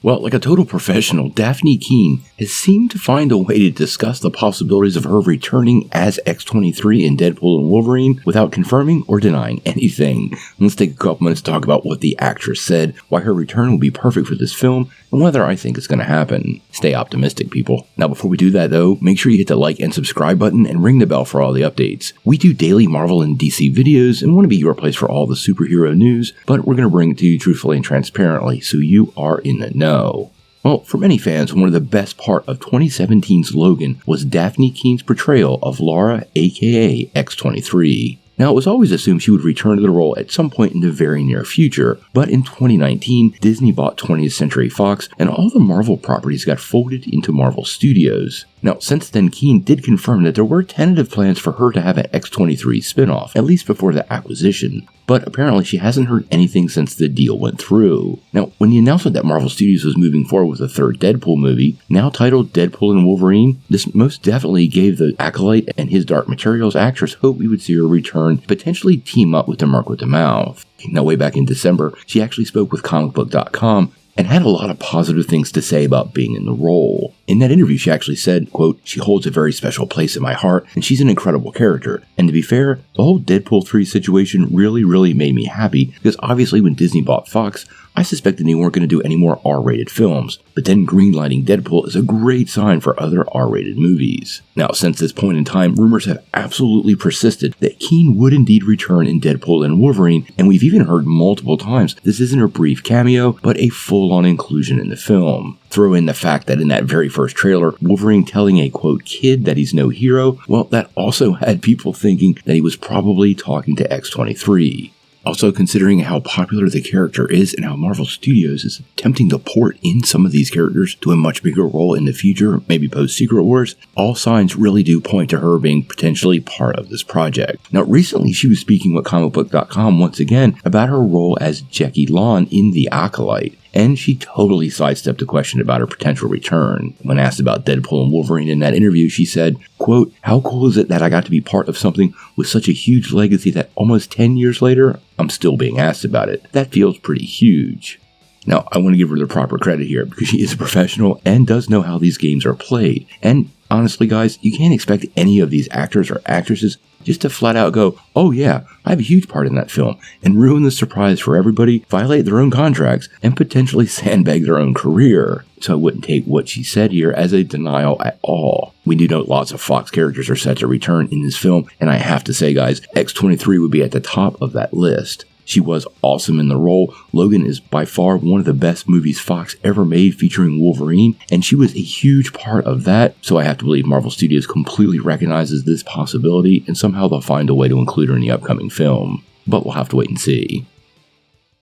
Well, like a total professional, Daphne Keane has seemed to find a way to discuss the possibilities of her returning as X-23 in Deadpool and Wolverine without confirming or denying anything. Let's take a couple minutes to talk about what the actress said, why her return will be perfect for this film, and whether I think it's going to happen. Stay optimistic, people. Now, before we do that, though, make sure you hit the like and subscribe button and ring the bell for all the updates. We do daily Marvel and DC videos and want to be your place for all the superhero news, but we're going to bring it to you truthfully and transparently so you are in the know. Well, for many fans, one of the best part of 2017's Logan was Daphne Keene's portrayal of Laura, aka X23. Now, it was always assumed she would return to the role at some point in the very near future, but in 2019, Disney bought 20th Century Fox, and all the Marvel properties got folded into Marvel Studios. Now, since then, Keane did confirm that there were tentative plans for her to have an X-23 spinoff, at least before the acquisition, but apparently she hasn't heard anything since the deal went through. Now, when the announcement that Marvel Studios was moving forward with a third Deadpool movie, now titled Deadpool and Wolverine, this most definitely gave the Acolyte and his Dark Materials actress hope we would see her return, potentially team up with the Mark with the Mouth. Now, way back in December, she actually spoke with comicbook.com and had a lot of positive things to say about being in the role. In that interview, she actually said, quote, "She holds a very special place in my heart, and she's an incredible character. And to be fair, the whole Deadpool 3 situation really made me happy, because obviously when Disney bought Fox, I suspected they weren't going to do any more R-rated films, but then greenlighting Deadpool is a great sign for other R-rated movies." Now, since this point in time, rumors have absolutely persisted that Keane would indeed return in Deadpool and Wolverine, and we've even heard multiple times this isn't a brief cameo, but a full-on inclusion in the film. Throw in the fact that in that very first trailer, Wolverine telling a, quote, kid that he's no hero, well, that also had people thinking that he was probably talking to X-23. Also, considering how popular the character is and how Marvel Studios is attempting to port in some of these characters to a much bigger role in the future, maybe post-Secret Wars, all signs really do point to her being potentially part of this project. Now, recently she was speaking with comicbook.com once again about her role as Jackie Lawn in The Acolyte, and she totally sidestepped a question about her potential return. When asked about Deadpool and Wolverine in that interview, she said, quote, "How cool is it that I got to be part of something with such a huge legacy that almost 10 years later, I'm still being asked about it. That feels pretty huge." Now, I want to give her the proper credit here because she is a professional and does know how these games are played. And honestly, guys, you can't expect any of these actors or actresses just to flat out go, "Oh yeah, I have a huge part in that film," and ruin the surprise for everybody, violate their own contracts, and potentially sandbag their own career. So I wouldn't take what she said here as a denial at all. We do know lots of Fox characters are set to return in this film, and I have to say, guys, X-23 would be at the top of that list. She was awesome in the role. Logan is by far one of the best movies Fox ever made featuring Wolverine, and she was a huge part of that, so I have to believe Marvel Studios completely recognizes this possibility, and somehow they'll find a way to include her in the upcoming film. But we'll have to wait and see.